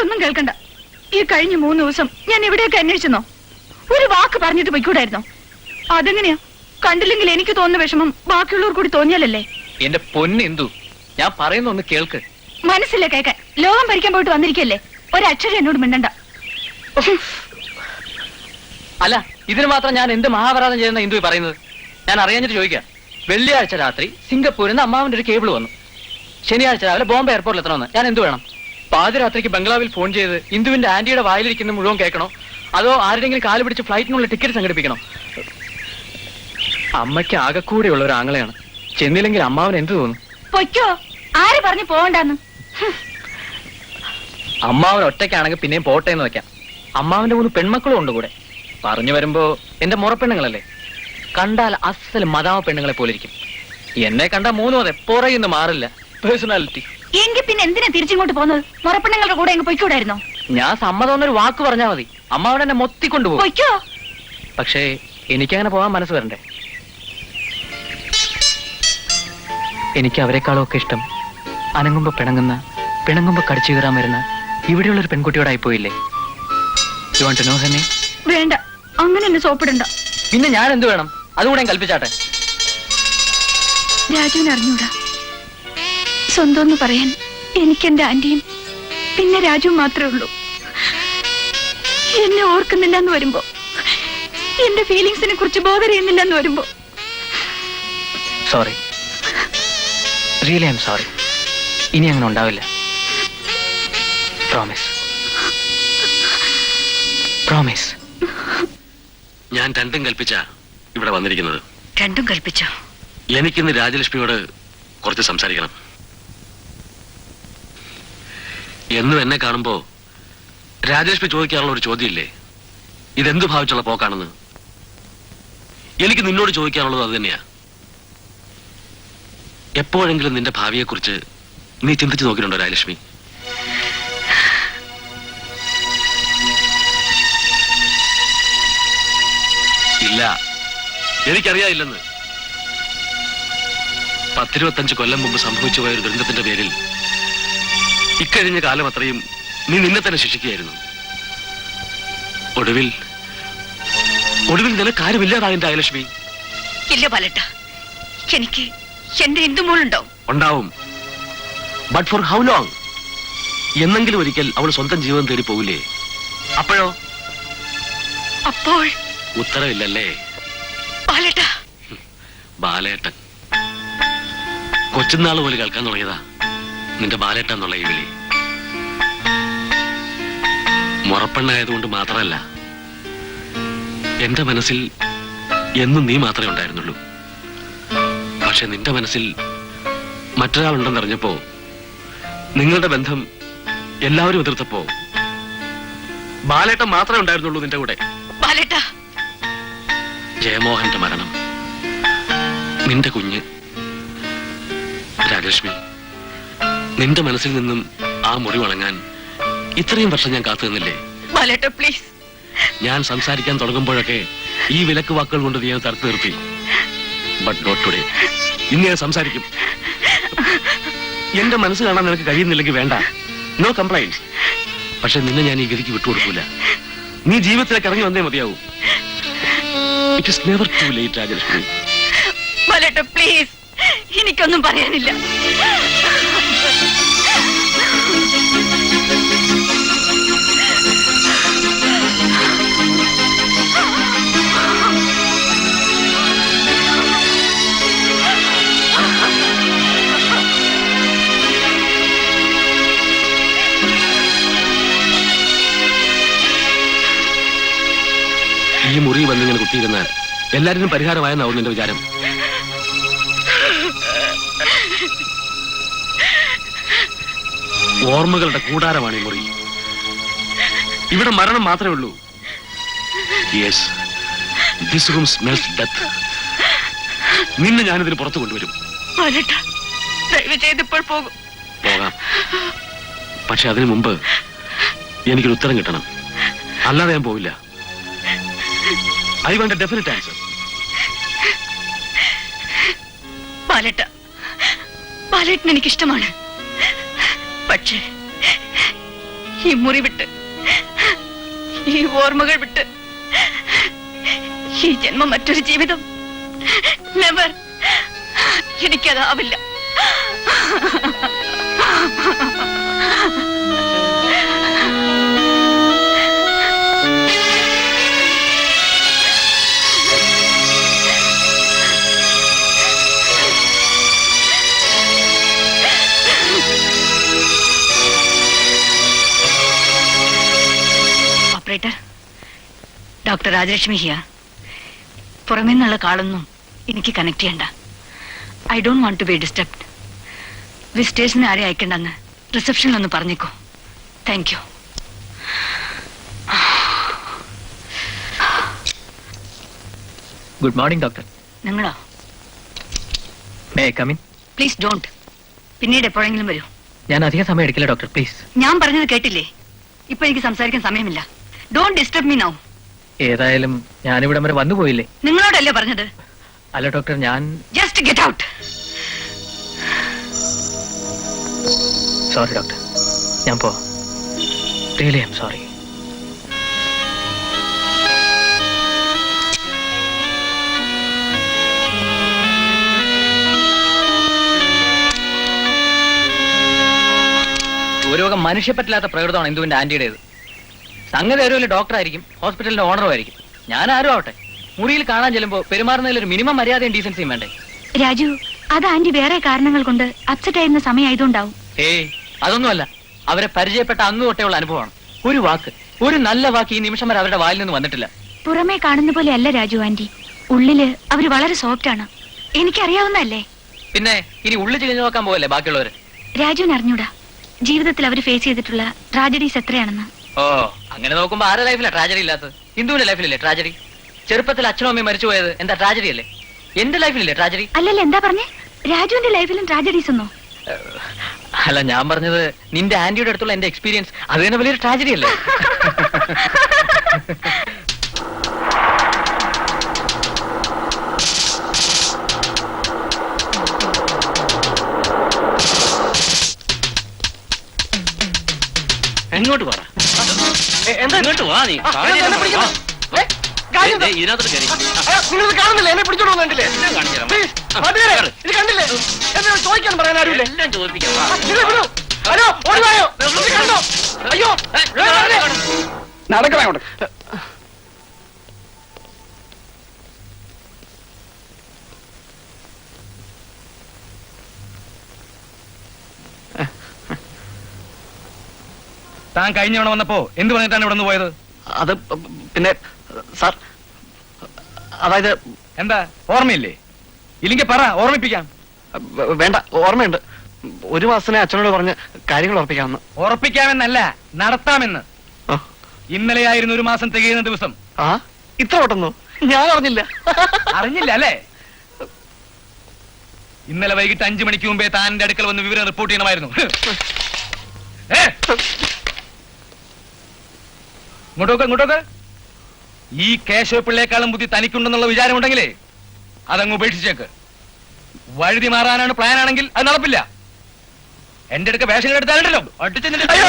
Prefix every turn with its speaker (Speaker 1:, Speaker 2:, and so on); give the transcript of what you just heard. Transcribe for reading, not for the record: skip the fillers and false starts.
Speaker 1: ഒന്നും കേൾക്കണ്ട. ഈ കഴിഞ്ഞ 3 ദിവസം ഞാൻ എവിടെയൊക്കെ അന്വേഷിച്ചെന്നോ? ഒരു വാക്ക് പറഞ്ഞിട്ട് പൊയ്ക്കൂടായിരുന്നോ? അതെങ്ങനെയാ? കണ്ടില്ലെങ്കിൽ എനിക്ക് തോന്നുന്ന വിഷമം ബാക്കിയുള്ളവർ കൂടി തോന്നിയാലല്ലേ?
Speaker 2: എന്റെ പൊന്നെന്തു, ഞാൻ പറയുന്ന ഒന്ന് കേൾക്ക്.
Speaker 1: മനസ്സില്ല കേൾക്കാൻ. ലോകം ഭരിക്കാൻ പോയിട്ട് വന്നിരിക്കല്ലേ? ഒരക്ഷരം എന്നോട് മിണ്ടണ്ട.
Speaker 2: അല്ല, ഇതിന് മാത്രം ഞാൻ എന്ത് മഹാപരാധം ചെയ്യുന്ന ഇന്ദു പറയുന്നത്? ഞാൻ അറിയാഞ്ഞിട്ട് ചോദിക്കാം. വെള്ളിയാഴ്ച രാത്രി സിംഗപ്പൂരിൽ നിന്ന് അമ്മാവിന്റെ ഒരു കേബിൾ വന്നു. ശനിയാഴ്ച രാവിലെ ബോംബെ എയർപോർട്ടിൽ എത്തണമെന്ന്. ഞാൻ എന്ത് വേണം? പാതിരാത്രിക്ക് ബംഗ്ലാവിൽ ഫോൺ ചെയ്ത് ഇന്ദുവിന്റെ ആന്റിയുടെ വായിലിരിക്കുന്ന മുഴുവൻ കേൾക്കണോ? അതോ ആരുടെങ്കിലും കാല് പിടിച്ച് ഫ്ലൈറ്റിനുള്ള ടിക്കറ്റ് സംഘടിപ്പിക്കണോ? അമ്മയ്ക്ക് ആകെ കൂടെയുള്ള ഒരു ആങ്ങളെയാണ്. ചെന്നില്ലെങ്കിൽ അമ്മാവൻ എന്ത് തോന്നും?
Speaker 1: പൊയ്ക്കോ. ആര് പറഞ്ഞു പോകണ്ടെന്ന്?
Speaker 2: അമ്മാവൻ ഒറ്റയ്ക്കാണെങ്കിൽ പിന്നെയും പോട്ടെ എന്ന് വെക്കാം. അമ്മാവന്റെ 3 പെൺമക്കളും ഉണ്ട് കൂടെ. പറഞ്ഞു വരുമ്പോ എന്റെ മുറപ്പെണ്ണുങ്ങളല്ലേ, കണ്ടാൽ അസൽ മദാമ പെണ്ണുങ്ങളെ പോലിരിക്കും. എന്നെ കണ്ട 3 അതെ പുറയുന്നു മാറില്ല. പേഴ്സണാലിറ്റി.
Speaker 1: എങ്കിൽ പിന്നെ എന്തിനാ തിരിച്ചിങ്ങോട്ട് പോകുന്നത്? മുറപ്പെണ്ണുങ്ങളുടെ കൂടെ അങ്ങ് പൊയ്ക്കൂടായിരുന്നോ?
Speaker 2: ഞാൻ സമ്മതമെന്നൊരു വാക്ക് പറഞ്ഞാൽ മതി. അമ്മാവൻ എന്നെ മൊത്തിക്കൊണ്ടുപോകും.
Speaker 1: പൊയ്ക്കോ.
Speaker 2: പക്ഷേ എനിക്കങ്ങനെ പോകാൻ മനസ്സ് വരണ്ടേ? എനിക്ക് അവരെക്കാളും ഒക്കെ ഇഷ്ടം അനങ്ങുമ്പോ പിണങ്ങുന്ന, പിണങ്ങുമ്പോ കടിച്ചു കയറാൻ വരുന്ന ഇവിടെയുള്ളൊരു പെൺകുട്ടിയോടായി പോയില്ലേ? You want to know her name?
Speaker 1: വേണ്ട, അങ്ങനെ എന്നെ സോപ്പിടണ്ട.
Speaker 2: പിന്നെ ഞാൻ എന്ത് വേണം? അതുകൂടെ ഞാൻ കൽപ്പിച്ചാട്ടെ.
Speaker 1: രാജുവിന് അറിഞ്ഞൂടാ. സ്വന്തം എന്ന് പറയാൻ എനിക്കെന്റെ ആന്റിയും പിന്നെ രാജുവും മാത്രമേ ഉള്ളൂ. എന്നെ ഓർക്കുന്നില്ല എന്ന് വരുമ്പോ, എന്റെ ഫീലിങ്സിനെ കുറിച്ച് ബോധറിയുന്നില്ല എന്ന് വരുമ്പോ,
Speaker 2: sorry, really I am sorry. ഇനി അങ്ങനെ ഉണ്ടാവില്ല. Promise, promise.
Speaker 3: ഞാൻ രണ്ടും കൽപ്പിച്ച ഇവിടെ വന്നിരിക്കുന്നത്.
Speaker 1: രണ്ടും കൽപ്പിച്ചോ?
Speaker 3: എനിക്കിന്ന് രാജലക്ഷ്മിയോട് കുറച്ച് സംസാരിക്കണം. എന്നും എന്നെ കാണുമ്പോ രാജലക്ഷ്മി ചോദിക്കാറുള്ള ഒരു ചോദ്യമില്ലേ, ഇതെന്തു ഭാവിച്ചുള്ള പോക്കാണെന്ന്? എനിക്ക് നിന്നോട് ചോദിക്കാനുള്ളത് അത് തന്നെയാ. എപ്പോഴെങ്കിലും നിന്റെ ഭാവിയെക്കുറിച്ച് നീ ചിന്തിച്ചു നോക്കിയിട്ടുണ്ടോ രാജലക്ഷ്മി? ഇല്ല, എനിക്കറിയായില്ലെന്ന്. 10-25 കൊല്ലം മുമ്പ് സംഭവിച്ചു പോയ ഒരു ദുരന്തത്തിന്റെ പേരിൽ ഇക്കഴിഞ്ഞ കാലം അത്രയും നീ നിന്നെ തന്നെ ശിക്ഷിക്കുകയായിരുന്നു. ഒടുവിൽ നിനക്ക് ആരുമില്ലാതായ രാജലക്ഷ്മി.
Speaker 1: ഇല്ല ബാലേട്ട, എനിക്ക് എന്റെ എന്തുമോളുണ്ടോ?
Speaker 3: ഉണ്ടാവും. But for how long? എന്നെങ്കിലും ഒരിക്കൽ അവൾ സ്വന്തം ജീവൻ തേടി പോകില്ലേ? അപ്പോഴോ?
Speaker 1: അപ്പോൾ
Speaker 3: ഉത്തരവില്ലല്ലേ?
Speaker 1: ബാലേട്ട.
Speaker 3: ബാലേട്ടൻ കൊച്ചുനാൾ പോലെ കേൾക്കാൻ തുടങ്ങിയതാ നിന്റെ ബാലേട്ടൻ എന്നുള്ള ഈ വിളി. മുറപ്പെണ്ണായതുകൊണ്ട് മാത്രമല്ല, എന്റെ മനസ്സിൽ എന്നും നീ മാത്രമേ ഉണ്ടായിരുന്നുള്ളൂ. പക്ഷെ നിന്റെ മനസ്സിൽ മറ്റൊരാളുണ്ടെന്നറിഞ്ഞപ്പോ, നിങ്ങളുടെ ബന്ധം എല്ലാവരും എതിർത്തപ്പോ, ബാലേട്ടൻ മാത്രമേ ഉണ്ടായിരുന്നുള്ളൂ നിന്റെ കൂടെ.
Speaker 1: ബാലേട്ട.
Speaker 3: ജയമോഹന്റെ മരണം, നിന്റെ കുഞ്ഞ്, രാജലക്ഷ്മി, നിന്റെ മനസ്സിൽ നിന്നും ആ മുറി വണങ്ങാൻ ഇത്രയും വർഷം ഞാൻ കാത്തു നിന്നില്ലേ?
Speaker 1: ബാലേട്ട പ്ലീസ്.
Speaker 3: ഞാൻ സംസാരിക്കാൻ തുടങ്ങുമ്പോഴൊക്കെ ഈ വിലക്ക് വാക്കുകൾ കൊണ്ട് ഞാൻ തടുത്തു നിർത്തി. But not today. ഇന്ന് ഞാൻ സംസാരിക്കും. എന്റെ മനസ്സ് കാണാൻ നിനക്ക് കഴിയുന്നില്ലെങ്കിൽ വേണ്ട, നോ കംപ്ലൈന്റ്. പക്ഷെ നിന്നെ ഞാൻ ഈ ഗതിക്ക് വിട്ടുകൊടുക്കൂല. നീ ജീവിതത്തിലേക്ക് ഇറങ്ങി വന്നേ മതിയാവൂ. It is never too late Rajalakshmi.
Speaker 1: ബാലേട്ട പ്ലീസ്, എനിക്കൊന്നും പറയാനില്ല.
Speaker 3: ഈ മുറി വന്നിങ്ങനെ കുത്തിയിരുന്ന എല്ലാരിനും പരിഹാരമായെന്നാവും നിന്റെ വിചാരം? ഓർമ്മകളുടെ കൂടാരമാണ് ഈ മുറി. ഇവിടെ മരണം മാത്രമേ ഉള്ളൂ. Yes, this room smells death. നിന്നെ ഞാനിതിന് പുറത്തു കൊണ്ടുവരും. പോകാം. പക്ഷെ അതിനു മുമ്പ് എനിക്കൊരു ഉത്തരം കിട്ടണം. അല്ലാതെ ഞാൻ പോവില്ല. I want a definite answer.
Speaker 1: ബാലേട്ടൻ എനിക്കിഷ്ടമാണ്. പക്ഷേ ഈ മുറി വിട്ട്, ഈ ഓർമ്മകൾ വിട്ട്, ഈ ജന്മം മറ്റൊരു ജീവിതം നെവർ. എനിക്കതാവില്ല. Operator, doctor Rajalakshmi here. പുറമേ നിന്നുള്ള കാളൊന്നും എനിക്ക് കണക്ട് ചെയ്യണ്ട. I don't want to be disturbed. വിസിറ്റേഴ്സിന് ആരെ അയക്കണ്ടെന്ന് റിസപ്ഷനിലൊന്ന് പറഞ്ഞേക്കോ. Thank you.
Speaker 2: Good morning doctor.
Speaker 1: നിങ്ങളോ?
Speaker 2: May I come in?
Speaker 1: Please don't. പിന്നീട് എപ്പോഴെങ്കിലും വരൂ.
Speaker 2: ഞാൻ അധികം സമയം എടുക്കില്ല ഡോക്ടർ, പ്ലീസ്.
Speaker 1: ഞാൻ പറഞ്ഞത് കേട്ടില്ലേ? ഇപ്പൊ എനിക്ക് സംസാരിക്കാൻ സമയമില്ല. Don't disturb me now.
Speaker 2: ഏതായാലും ഞാനിവിടം വരെ വന്നു പോയില്ലേ?
Speaker 1: നിങ്ങളോടല്ലേ പറഞ്ഞത്?
Speaker 2: അല്ല ഡോക്ടർ, ഞാൻ
Speaker 1: just get out.
Speaker 2: Sorry doctor, ഞാൻ പോവാം. Really I am sorry. ഭൂരിഭാഗം മനുഷ്യപ്പറ്റില്ലാത്ത പ്രകൃതമാണ് ഇന്ദുവിന്റെ ആന്റിയുടേത്. സംഗതി അറിവില്ല, ഡോക്ടറായിരിക്കും, ഹോസ്പിറ്റലിന്റെ ഓണറും ആയിരിക്കും. ഞാൻ ആരും ആവട്ടെ, മുറിയിൽ കാണാൻ ചെല്ലുമ്പോൾ പെരുമാറുന്നതിൽ ഒരു മിനിമം മര്യാദയും ഡീസൻസിയും വേണ്ടേ?
Speaker 1: രാജു, അത് ആന്റി വേറെ കാരണങ്ങൾ കൊണ്ട് അപ്സെറ്റ് ആയിരുന്ന സമയമായതുകൊണ്ടാവും.
Speaker 2: ഏയ്, അതൊന്നുമല്ല. അവരെ പരിചയപ്പെട്ട അന്ന് തൊട്ടേയുള്ള അനുഭവമാണ്. ഒരു വാക്ക്, ഒരു നല്ല വാക്ക് ഈ നിമിഷം വരെ അവരുടെ വായിൽ നിന്ന് വന്നിട്ടില്ല.
Speaker 1: പുറമേ കാണുന്ന പോലെ അല്ല രാജു ആന്റി. ഉള്ളില് അവര് വളരെ സോഫ്റ്റ് ആണ്. എനിക്കറിയാവുന്നല്ലേ.
Speaker 2: പിന്നെ ഇനി ഉള്ളിൽ ചിരിഞ്ഞു നോക്കാൻ പോവല്ലേ ബാക്കിയുള്ളവര്?
Speaker 1: രാജുവിന് അറിഞ്ഞൂടാ ജീവിതത്തിൽ അവർ ഫേസ് ചെയ്തിട്ടുള്ള ട്രാജഡീസ് എത്രയാണെന്ന്.
Speaker 2: ഓ, അങ്ങനെ നോക്കുമ്പോ ആരുടെ ലൈഫിലാ ട്രാജഡി ഇല്ലാത്തത്? ഹിന്ദുവിന്റെ ലൈഫിലല്ലേ ട്രാജഡി? ചെറുപ്പത്തിൽ അച്ഛനും അമ്മയും മരിച്ചു പോയത് എന്താ ട്രാജഡി അല്ലേ? എന്റെ ലൈഫിലല്ലേ ട്രാജഡി?
Speaker 1: അല്ലല്ല, എന്താ പറഞ്ഞേ? രാജുവിന്റെ ലൈഫിലും ട്രാജഡീസ് ഒന്നോ?
Speaker 2: അല്ല, ഞാൻ പറഞ്ഞത് നിന്റെ ആന്റിയുടെ അടുത്തുള്ള എന്റെ എക്സ്പീരിയൻസ് അത് തന്നെ വലിയൊരു ട്രാജഡി അല്ലേ?
Speaker 3: എങ്ങോട്ട് പറ? എങ്ങോട്ട് വാ നീ? ഇതിനകത്ത് കയറി
Speaker 4: നിങ്ങൾ കാണുന്നില്ല, എന്നെ പിടിച്ചോണ്ട് വന്നിട്ടില്ലേ?
Speaker 3: എല്ലാം കാണിച്ചു തരാം.
Speaker 4: ഇത് കണ്ടില്ലേ? എന്തെങ്കിലും ചോദിക്കാൻ പറയാൻ ആരുമില്ലേ?
Speaker 3: എല്ലാം ചോദിപ്പിക്കാം.
Speaker 4: നിങ്ങൾ വിടൂ. ഹലോ, ഓടി വായോ. ഇത് കണ്ടോ? അയ്യോ, നടക്കണം അങ്ങോട്ട്.
Speaker 5: താൻ കഴിഞ്ഞ തവണ വന്നപ്പോ എന്ത് പറഞ്ഞിട്ടാണ് ഇവിടെ നിന്ന് പോയത്?
Speaker 4: അത് പിന്നെ സാർ, അതായത്
Speaker 5: എന്താ ഓർമ്മയില്ലേ? ഇല്ലെങ്കിൽ പറ, ഓർമ്മിപ്പിക്കാം.
Speaker 4: വേണ്ട, ഓർമ്മയുണ്ട്. ഒരു മാസത്തിനെ അച്ഛനോട് പറഞ്ഞ് കാര്യങ്ങൾ ഉറപ്പിക്കാമെന്ന്.
Speaker 5: ഉറപ്പിക്കാമെന്നല്ല, നടത്താമെന്ന്.
Speaker 4: ആ.
Speaker 5: ഇന്നലെയായിരുന്നു ഒരു മാസം തികയുന്ന ദിവസം.
Speaker 4: ആ, ഇത്ര പെട്ടെന്നോ? ഞാൻ അറിഞ്ഞില്ല.
Speaker 5: അറിഞ്ഞില്ല അല്ലേ? ഇന്നലെ വൈകിട്ട് 5 മണിക്ക് മുമ്പേ താൻ എന്റെ അടുക്കൽ വന്ന് വിവരം റിപ്പോർട്ട് ചെയ്യണമായിരുന്നു. ഇങ്ങോട്ടോക്ക്. ഈ കേശവ പിള്ളേക്കാളും ബുദ്ധി തനിക്കുണ്ടെന്നുള്ള വിചാരമുണ്ടെങ്കിലേ അതങ്ങ് ഉപേക്ഷിച്ചേക്ക്. വഴുതി മാറാനാണ് പ്ലാൻ ആണെങ്കിൽ അത് നടപ്പില്ല. എന്റെ അടുക്ക വേഷം എടുത്താലുണ്ടല്ലോ
Speaker 4: അയ്യോ,